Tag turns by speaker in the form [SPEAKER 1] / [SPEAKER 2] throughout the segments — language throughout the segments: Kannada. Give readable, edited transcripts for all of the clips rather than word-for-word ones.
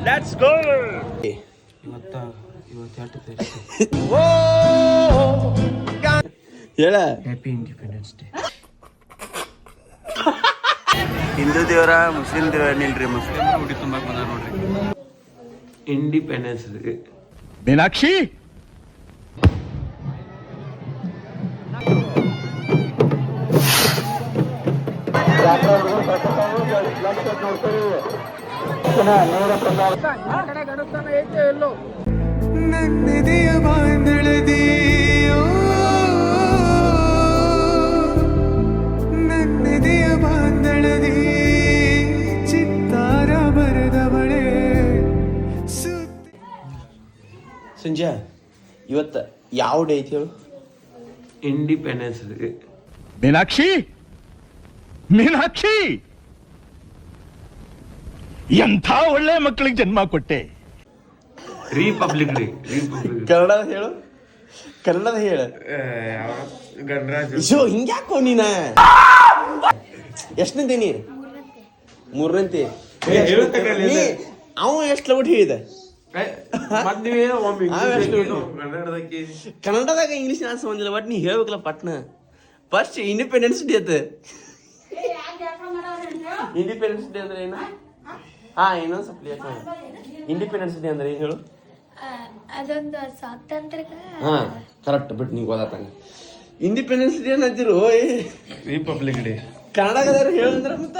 [SPEAKER 1] Let's go. ಹೇಳ
[SPEAKER 2] ಹ್ಯಾಪಿ ಇಂಡಿಪೆಂಡೆನ್ಸ್ ಡೇ.
[SPEAKER 1] ಹಿಂದೂ ದೇವರ ಮುಸ್ಲಿಂ ದೇವರ ನಿಲ್ರಿ, ಮುಸ್ಲಿಂ ಹುಡಿ ತುಂಬಾಕ್ ಬಂದ ನೋಡ್ರಿ.
[SPEAKER 2] Independence day.
[SPEAKER 3] ಮೀನಾಕ್ಷಿ
[SPEAKER 4] ನನ್ನೆದೆಯ ಬಾಂಧಳದಿಯೋ, ನನ್ನೆದೆಯ ಬಾಂಧಳದಿ ಚಿತ್ತಾರ ಬರೆದವಳೆ.
[SPEAKER 1] ಸಂಜೆ ಇವತ್ತು ಯಾವ ಡೇ ಐತಿ ಹೇಳು?
[SPEAKER 2] Independence day.
[SPEAKER 3] ಮೀನಾಕ್ಷಿ ಮೀನಾಕ್ಷಿ ಎಂಥ ಒಳ್ಳೆ ಮಕ್ಕಳಿಗೆ ಜನ್ಮ ಕೊಟ್ಟೆ.
[SPEAKER 2] Republic day.
[SPEAKER 1] ಕನ್ನಡದ ಹೇಳು, ಕನ್ನಡದ ಹೇಳ.
[SPEAKER 2] ಗಣರಾಜ.
[SPEAKER 1] ಅಯ್ಯೋ ಹಿಂಗ್ಯಾಕೋ ನೀನ ಎಷ್ಟನೇಂತೀನಿ? ಮೂರನೇಂತಿ. ಅವ ಎಷ್ಟು ಲವಟ್ ಹೇಳಿದ? ಕನ್ನಡದಾಗ ಇಂಗ್ಲೀಷ್ ನಾನು ಸಂಬಂಧಿಲ್ಲ, ಬಟ್ ನೀ ಹೇಳ್ಬೇಕಲ್ಲ ಪಟ್ನ. ಫಸ್ಟ್ ಇಂಡಿಪೆಂಡೆನ್ಸ್ ಡೇ ಅದ. ಇಂಡಿಪೆಂಡೆನ್ಸ್ ಡೇ ಅಂದ್ರೆ ಏನು? ಹಾ, ಇನ್ನೊಂದು ಸ್ವಲ್ಪ ಇಂಡಿಪೆಂಡೆನ್ಸ್ ಡೇ ಅಂದ್ರೆ ಏನು ಹೇಳು?
[SPEAKER 5] ಅದೊಂದು ಸ್ವಾತಂತ್ರ್ಯ.
[SPEAKER 1] ಹಾ ಕರೆಕ್ಟ್, ಬಟ್ ನೀವು ಓದಾತಂಗ ಇಂಡಿಪೆಂಡೆನ್ಸ್ ಡೇ ಅಂತಿರು.
[SPEAKER 2] ರಿಪಬ್ಲಿಕ್ ಡೇ
[SPEAKER 1] ಕನ್ನಡದಾಗ ಹೇಳಂದ್ರ ಮತ್ತ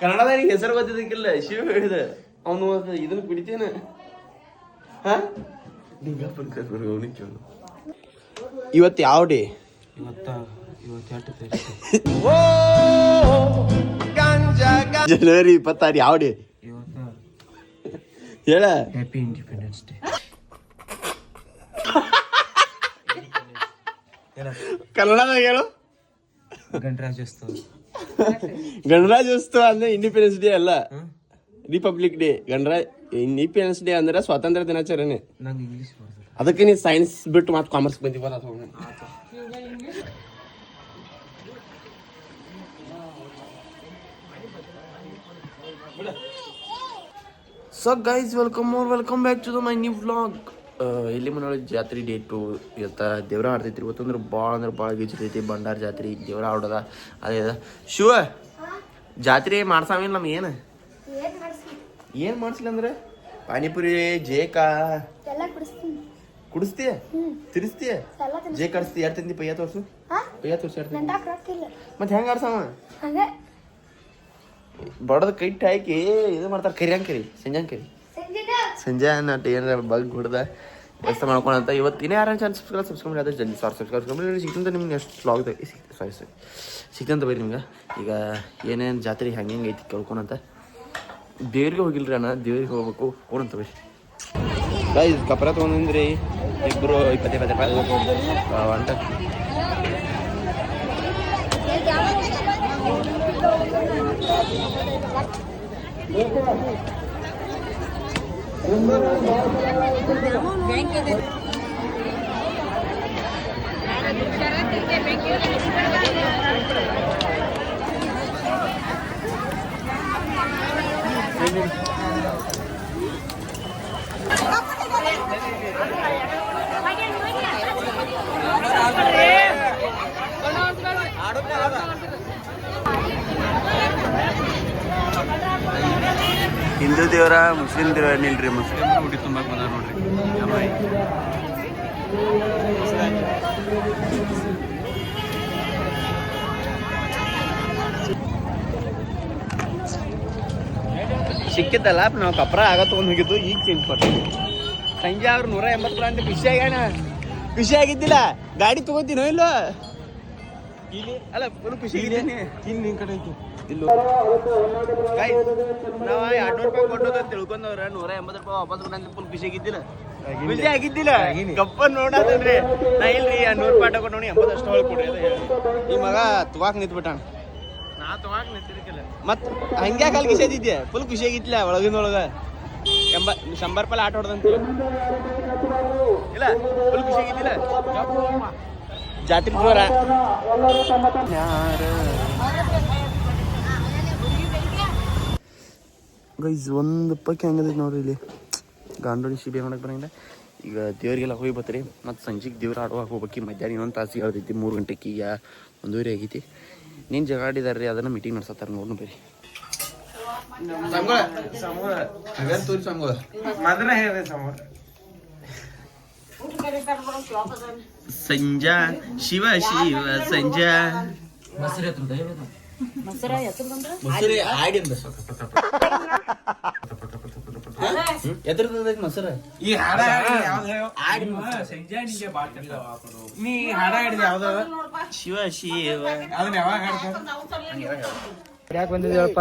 [SPEAKER 1] ಕನ್ನಡದಾಗ ಹೆಸರು ಗೊತ್ತಿದ್ದಕ್ಕಿಲ್ಲ. ಶಿವ ಹೇಳಿದ ಅವನು ಇದನ್ನ ಕುಡಿತೇನ. ಇವತ್ತು ಯಾವ ಡೇ? ಜನವರಿ 26 ಯಾವ ಡೇ ಹೇಳ?
[SPEAKER 2] Happy independence day.
[SPEAKER 1] ಕನ್ನಡದಾಗ ಹೇಳು.
[SPEAKER 2] ಗಣರಾಜ್ಯೋತ್ಸವ.
[SPEAKER 1] ಗಣರಾಜ್ಯೋತ್ಸವ ಅಂದ್ರೆ ಇಂಡಿಪೆಂಡೆನ್ಸ್ ಡೇ ಅಲ್ಲ, ರಿಪಬ್ಲಿಕ್ ಡೇ. ಇಂಡಿಪೆಂಡೆನ್ಸ್ ಡೇ ಅಂದ್ರೆ ಸ್ವಾತಂತ್ರ್ಯ ದಿನಾಚರಣೆ.
[SPEAKER 2] ನಂಗೆ ಇಂಗ್ಲೀಷ್ ಬರ್ತದೆ,
[SPEAKER 1] ಅದಕ್ಕೆ ನೀ ಸೈನ್ಸ್ ಬಿಟ್ಟು ಮತ್ತೆ ಕಾಮರ್ಸ್ ಬಂದಿವಲ್ಲ. So guys, welcome back to my new vlog. ಇಲ್ಲಿ ಮನೊಳಗೆ ಜಾತ್ರೆ ಡೇಟು ಇವತ್ತು ದೇವ್ರ ಆಡ್ತೈತ್ರಿ. ಇವತ್ತಂದ್ರೆ ಭಾಳ ಗೀಚಿರ್ತೈತಿ. ಬಂಡಾರ ಜಾತ್ರೆ ದೇವ್ರ ಆಡೋದ ಅದೇ ಅದ. ಶಿವ ಜಾತ್ರೆ ಮಾಡ್ಸಾವಿಲ್ಲ ನಮ್ಗೆ. ಏನು ಮಾಡಿಸ್ಲಿ ಅಂದ್ರೆ ಪಾನಿಪುರಿ ಜೇಕ ಕುಡಿಸ್ತೀಯ, ತಿರ್ಸ್ತೀಯ, ಜೇ ಕಡಿಸ್ತಿ. ಯಾರು ತಿಂದಿ? ಪಯ್ಯ ತೋರ್ಸು, ಪಯ್ಯ ತೋರ್ಸು. ಯಾರು ತಿಂದಿ? ಮತ್ತೆ ಹೆಂಗೆ ಆಡ್ಸವ? ಬಡದ ಕೈಟ್ ಹಾಕಿ ಇದು ಮಾಡ್ತಾರೆ. ಕರಿ ಸಂಜೆ ನಾಟ ಏನಾರ ಬಗ್ ಹೊಡೆದ ವ್ಯವಸ್ಥೆ ಮಾಡ್ಕೊಳಂತ. ಇವತ್ತಿನೇ ಯಾರು ಚಾನ್ಸ್ ಸಬ್ಸ್ಕ್ರೈಬ್ ಮಾಡಿ ಅದೇ ಜಲ್ದಿ ಸಬ್ಸ್ಕ್ರೈಬ್ ಸಿಗ್ತಂತ ನಿಮ್ಗೆ ನೆಕ್ಸ್ಟ್ ವ್ಲಾಗ್ದಾಗ ಸಿಗ್ತಂತ ಬರೀ ನಿಮ್ಗೆ. ಈಗ ಏನೇನು ಜಾತ್ರೆ ಹೆಂಗೆ ಐತಿ ಕೇಳ್ಕೊಳಂತ. ದೇವ್ರಿಗೆ ಹೋಗಿಲ್ರಿ ಅಣ್ಣ, ದೇವ್ರಿಗೆ ಹೋಗ್ಬೇಕು ಕೊಡಂತ ಬರೀ. ಗೈಸ್ ಕಪರ ತೊಗೊಂಡ್ರಿ ಇಬ್ಬರು 20 ರೂಪಾಯಿ ಅಂಟ. ಹಿಂದೂ ದೇವರ ಮುಸ್ಲಿಂ ದೇವರ ನಿಲ್ರಿ, ಮುಸ್ಲಿಂ ಹುಡಿ ತುಂಬಾಕ್ ಬಂದ ನೋಡ್ರಿ. ಸಿಕ್ಕಿತ್ತಲ್ಲ, ನಾವು ಕಪ್ರ ಆಗ ತೊಗೊಂಡು ಹೋಗಿದ್ದು. ಈಗ ಚೇಂಜ್ ಮಾಡ್ತೀವಿ. ಸಂಜೆ ಅವ್ರು 180 ಅಂತ ಖುಷಿ ಆಗ್ಯಾನ. ಖುಷಿ ಆಗಿದ್ದಿಲ್ಲ. ಗಾಡಿ ತಗೋತೀನೋ ಇಲ್ಲೋ? ಅಲ್ಲ ಫುಲ್ ಖುಷಿ ಆಗಿದ್ದೀನಿ.
[SPEAKER 2] ನಿನ್ ಕಡೆ ಐತಿ
[SPEAKER 1] ಇಲ್ಲೋ ನಾವು 200 ರೂಪಾಯಿ ಕೊಟ್ಟು ತಿಳ್ಕೊಂಡವ್ರ 180 ರೂಪಾಯಿ ವಾಪಸ್ ಕೊಡಂತ ಫುಲ್ ಖುಷಿ ಆಗಿದ್ದಿಲ್ಲ? ಖುಷಿ ಆಗಿದ್ದಿಲ್ಲ. ಗಪ್ಪ ನೋಡಾತಂದ್ರೆ ನಾ ಇಲ್ರಿ 100 ರೂಪಾಯಿ ತಗೊಂಡು 80 ಅಷ್ಟು ಹೊಳ್ ಕೊಡ್ರಿ ಅದ ಹೇಳಿ. ಈ ಮಗ ತುವಾಕ್ ನಿಂತ್ಬಿಟ್ಟಾನ. ನಾ ತುವಾಕ್ ನಿಂತಿರ್ಕಿಲ್ಲ ಮತ್ ಹಂಗ್ಯಾಕ ಅಲ್ಲಿ ಖುಷಿ ಆಗಿದ್ದೆ? ಫುಲ್ ಖುಷಿ ಆಗಿತ್ತಿಲ್ಲ. ಒಳಗಿನೊಳಗ 100 ರೂಪಾಯಿ ಆಟ ಹೊಡೆದಂತ ಇಲ್ಲ, ಫುಲ್ ಖುಷಿ ಆಗಿದ್ದಿಲ್ಲ. ಜಾತ್ರೆ ಜೋರ. ಗೈಸ್ ಒಂದು ಪಕ್ಕಿ ಹೆಂಗದೈತೆ ನೋಡ್ರಿ ಇಲ್ಲಿ ಗಾಂಡೋಳಿ ಶಿಬಿ ಮಾಡಕ್ಕೆ ಬರಂಗಿಲ್ಲ. ಈಗ ದೇವರಿಗೆಲ್ಲ ಹೋಗಿ ಬರ್ತೀರಿ ಮತ್ತು ಸಂಜೆಗೆ ದೇವ್ರು ಆಡುವಾಗ ಹೋಗ್ಬೇಕು. ಮಧ್ಯಾಹ್ನ ಇನ್ನೊಂದು ತಾಸಿಗೆ ಹೇಳ್ತೈತಿ 3 ಗಂಟೆಗೆ. ಈಗ 1:30 ಆಗೈತಿ. ನೀನು ಜಗಾಡಿದಾರೆ ರೀ, ಅದನ್ನು ಮೀಟಿಂಗ್ ನಡ್ಸತ್ತಾರ ನೋಡ್ನು ಬೇರಿ. ಸಂಜಾ ಶಿವ ಶಿವ ಸಂಜಾ
[SPEAKER 2] ಮೊಸರು ಹತ್ರ
[SPEAKER 1] ಎದ್ರದೈತಿ ಮೊಸರು
[SPEAKER 2] ಈ ಹಾಡ ನೀ ಹಾಡ ಹಿಡಿದ ಯಾವ್ದು
[SPEAKER 1] ಶಿವ ಶಿವ
[SPEAKER 2] ಅದನ್ನ ಯಾವಾಗ ಯಾಕೆ ಬಂದಿದ್ದೇವಪ್ಪ?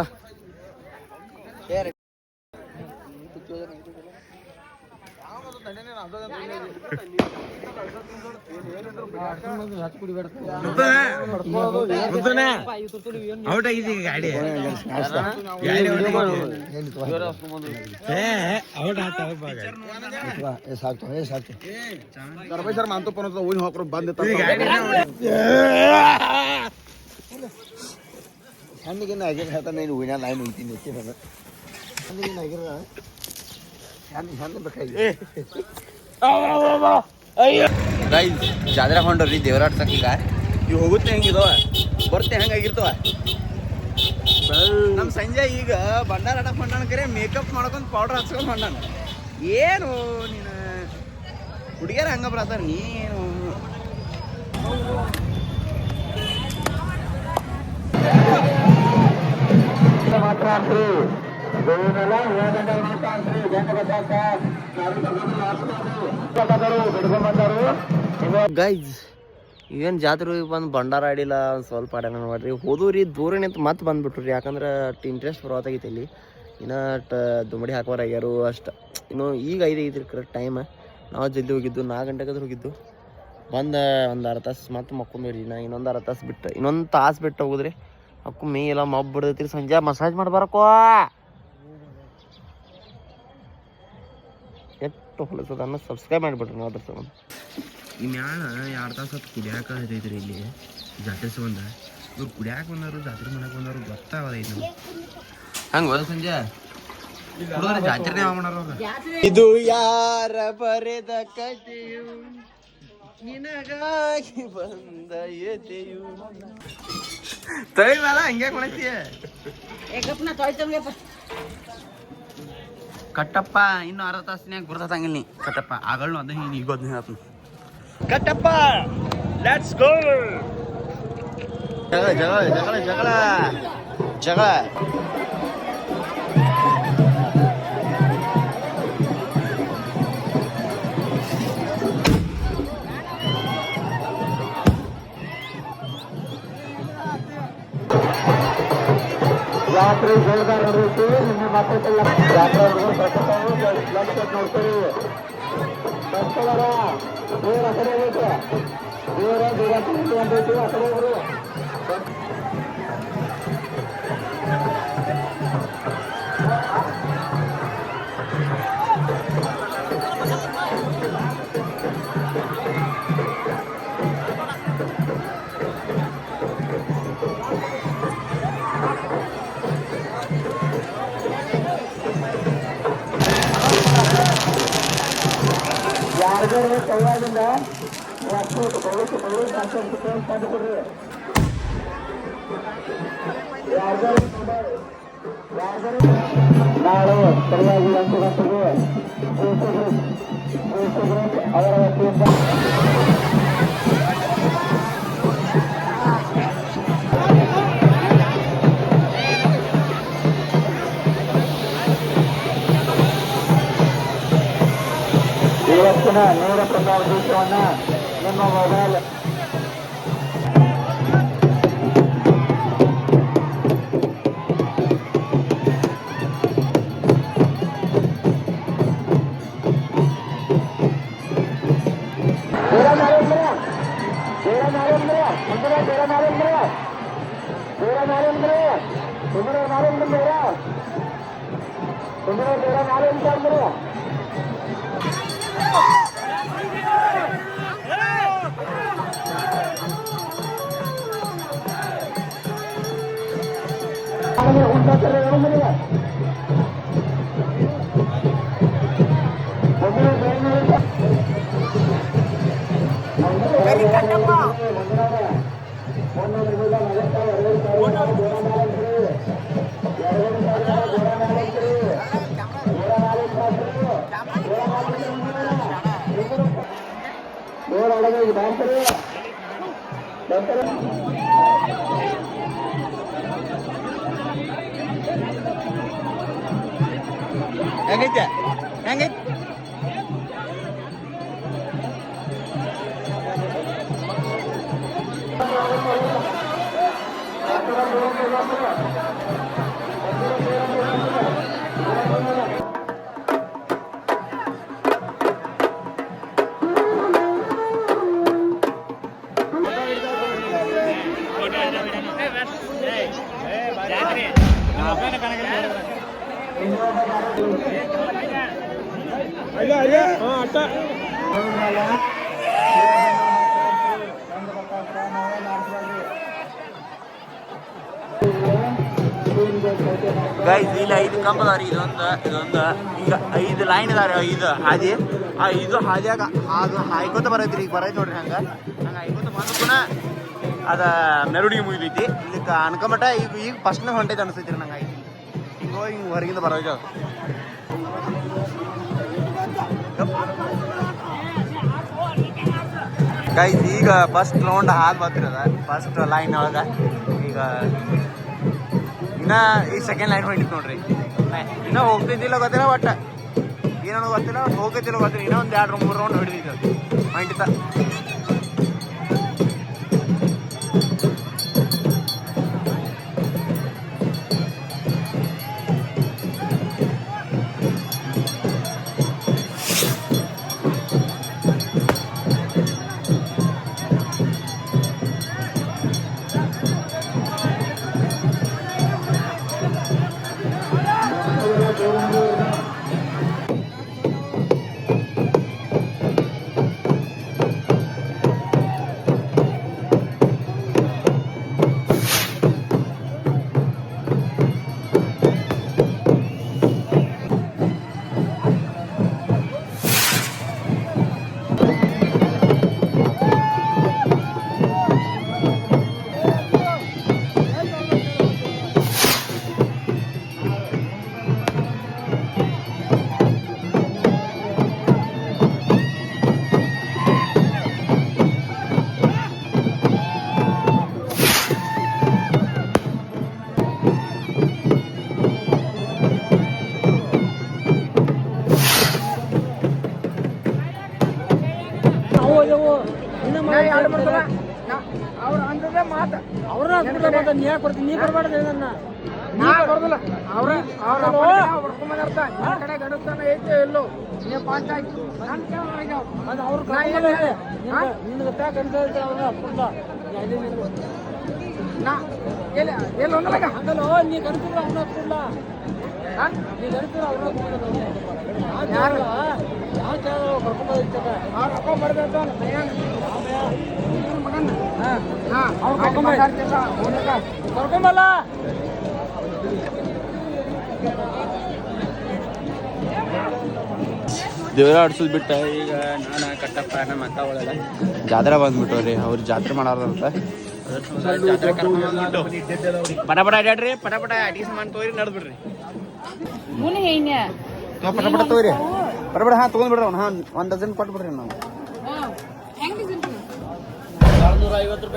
[SPEAKER 2] ಔಟ್ ಆಗಿದೆ ಈಗ ಗಾಡಿ. ಔಟ್
[SPEAKER 6] ಸರ್ ಮಾಂತು ಪನೋತ ಹೋಗಿ ಹಾಕ್ರು ಬಂದಿತ್ತ ಸಣ್ಣಗಿನ್ನ ಆಗಿರ ಹೇಳ್ತಾನೆ ನೀನು ಹೂವಿನ ಲೈನ್ ಉಂತೀನಿ ನಾನು ಸಣ್ಣಗಿನ್ನ ಆಗಿರ ಸಣ್ಣ ಬೇಕಾಗಿ
[SPEAKER 1] ಗೈಸ್ ಜಾತ್ರೆ ಹೊಂಡ್ರಿ ದೇವರಾಡ್ಸಕ್. ಈಗ ಇವು ಹೋಗುತ್ತೆ ಹೆಂಗಿದವ ಬರ್ತೆ ಹೆಂಗಾಗಿರ್ತವ. ನಮ್ಮ ಸಂಜೆ ಈಗ ಭಂಡಾರ ಆಡಕ್ ಹೊಂಡಾಣ ಕರೆ ಮೇಕಪ್ ಮಾಡ್ಕೊಂಡು ಪೌಡರ್ ಹಚ್ಕೊಂಡು ಹೊಂಡಾಣ. ಏನು ನೀನು ಹುಡುಗಿಯರ ಹಂಗ ಬರತ್ತಾರ ನೀನು. ಗೈಸ್ ಏನು ಜಾತ್ರೆ ಬಂದು ಭಂಡಾರ ಆಡಿಲ್ಲ, ಒಂದು ಸ್ವಲ್ಪ ಆಡ್ಯಾನ ನೋಡ್ರಿ. ಹೋದೂರಿ ದೂರ ನಿಂತು ಮತ್ತೆ ಬಂದ್ಬಿಟ್ರಿ. ಯಾಕಂದ್ರೆ ಇಂಟ್ರೆಸ್ಟ್ ಬರೋತ್ತಾಗೈತಿ ಇಲ್ಲಿ. ಇನ್ನು ದುಮಡಿ ಹಾಕೋರಾಗ್ಯಾರು ಅಷ್ಟು. ಇನ್ನು ಈಗ 5 ಐತ್ರಿ ಕರೆಕ್ಟ್ ಟೈಮ್. ನಾವು ಜಲ್ದಿ ಹೋಗಿದ್ದು 4 ಗಂಟೆಗೆ ಹೋಗಿದ್ದು. ಬಂದು ಒಂದು ಅರ್ಧ ತಾಸು ಮತ್ತೆ ಮಕ್ಕೊಂಬೇರಿ. ನಾ ಇನ್ನೊಂದು ಅರ್ಧ ತಾಸು ಬಿಟ್ಟು ಇನ್ನೊಂದು ತಾಸು ಬಿಟ್ಟು ಹೋಗುದ್ರಿ. ಅಕ್ಕು ಮೇ ಎಲ್ಲ ಮಬ್ಬು ಬಿಡ್ದೈತ್ರಿ. ಸಂಜೆ ಮಸಾಜ್ ಮಾಡಿ ಬರಕೋ ಎಷ್ಟು ಹೊಲಸದನ್ನ ಸಬ್ಸ್ಕ್ರೈಬ್ ಮಾಡಿಬಿಟ್ರಿ ನಾವು ಅದ್ರ ಸಂಬಂಧ. ಈ ಮ್ಯಾಲ 2 ತಾಸು ಹೊತ್ತು ಕುಡಿಯಾಕ ಐತ್ರಿ ಇಲ್ಲಿ ಜಾತ್ರೆ ಸಂಬಂಧ. ಇವ್ರು ಕುಡಿಯಾಕ ಬಂದವರು ಜಾತ್ರೆ ಮಾಡಕ್ಕೆ ಬಂದವರು ಗೊತ್ತಾಗದೈತಿ ನಮ್ಗೆ. ಹಂಗೆ ಹೋದ ಸಂಜೆ ಜಾತ್ರೆ ಮಾಡೋರು. ಇದು ಯಾರ ಬರೆದ ಕಥೆಯು ನಿನಗಾಗಿ ಬಂದ ಎದೆಯು. ತಳಿ ಮೇಲ ಹಂಗೆ ಕೊಡ್ತೀಯ ಕಟ್ಟಪ್ಪ. ಇನ್ನು ಅರ್ಧ ತಾಸಿನಾಗ ಗುರ್ತಂಗಿಲ್ಲ ನೀ ಕಟ್ಟಪ್ಪ. ಆಗಳು ಅದ ಹಿಂಗೆ ಈಗೋದ್ ಹೇಳ್ತೀನಿ ಕಟ್ಟಪ್ಪ. Let's go. ಜಗಳ ಜಗಳ ಜಗಳ ಜಗಳ ಜಗಳ.
[SPEAKER 6] ರಾತ್ರಿ ಜೋರ್ದಾರ್ ಹೊರೈತಿ ನಿನ್ನೆ ಮಾತಾಡ್ತಿಲ್ಲ. ಜಾತ್ರೆ ನೋಡ್ತೀವಿ ಬರ್ತಾರ ದೇವ್ರ ಆ ಕಡೆ ಆಗೈತೆ. ದೇವರ ದೇವರ ಬಂದೈತಿ ಆ ಕಡೆ ಹೋಗ್ರಿ. ಯಾರಿಗಾರು ಕೈಯಾಗಿಂದ ತಂದುಕೊಡ್ರಿ. ನಾಳೆ ಸರಿಯಾಗಿ 8 ಗಂಟೆಗೆ ಅವರ ವತಿಯಿಂದ ಇವತ್ತಿನ ನೇರ ಪ್ರಸಾರ ದೃಶ್ಯವನ್ನು ನಿಮ್ಮ ಮೊಬೈಲ್
[SPEAKER 1] ಹೆಂಗೈತೆ ಹೆಂಗೈತೆ ಗೈಸ್ ಇಲ್ಲಿ 5 ಕಂಬ ಅದಾವ್ರಿ ಇದೊಂದು ಈಗ 5 ಲೈನ್ ಅದಾವ್ರಿ 5 ಹಾದಿ ಆ 5 ಹಾದಿಯಾಗ ಅದು ಹಾಯ್ಕೋತ ಬರೈತ್ರಿ ಈಗ ಬರೈತಿ ನೋಡ್ರಿ ಹಂಗೆ ಹಾಯ್ಕೋತ ಬಂದು ಪುನಃ ಅದ ಮೆರುಡಿಗೆ ಮುಗಿದೈತಿ ಇಲ್ಲಿ ಅನ್ಕೊಂಬಟ ಈಗ ಫಸ್ಟ್ನ ಹೊಂಟೈತೆ ಅನಿಸ್ತೈತಿ ನಂಗೆ ಆಯ್ತು ಹಿಂಗೆ ಹೊರಗಿಂದ ಬರೋದು ಗೈಸ್ ಈಗ ಫಸ್ಟ್ ರೌಂಡ್ ಹಾದು ಬರ್ತಿರದ ಫಸ್ಟ್ ಲೈನ್ ಒಳಗೆ ಈಗ ಇನ್ನ ಈ ಸೆಕೆಂಡ್ ಲೈನ್ ಹೊಂಟಿತ್ತು ನೋಡ್ರಿ ಇನ್ನೂ ಹೋಗ್ತಿದ್ದಿಲ್ಲ ಗೊತ್ತಿಲ್ಲ ಒಟ್ಟು ಏನೋ ಗೊತ್ತಿಲ್ಲ ಹೋಗೈತಿಲ್ಲ ಗೊತ್ತಿಲ್ಲ ಇನ್ನೂ ಒಂದು 2-3 ರೌಂಡ್ ಹೊಡಿದಿತ್ತು ಹೊಂಟಿತ ದೇವರ ಆಡ್ಸೋದು ಬಿಟ್ಟ ಈಗ ನಾನು ಕಟ್ಟಪ್ಪ ನಮ್ಮ ಅಕ್ಕ ಒಳಗ ಜಾತ್ರೆ ಬಂದ್ಬಿಟ್ಟವ್ರಿ ಅವ್ರು ಜಾತ್ರೆ ಮಾಡಾರಂತ ಪಟ ಅಡ್ಯಾಡ್ರಿ ಪಟ ಅಡಿಗೆ ಸಾಮಾನು ತಗೋರಿ ನಡ್ದ್ಬಿಡ್ರಿ ಪಟ ತಗೋರಿ ಪಟ ಹಾ ತಗೊಂಡ್ಬಿಡ್ರಿ ಅವ್ನು ಒಂದು ಡಜನ್ ಕೊಟ್ಬಿಡ್ರಿ ನಾವು
[SPEAKER 2] 250 ರೂಪಾಯಿ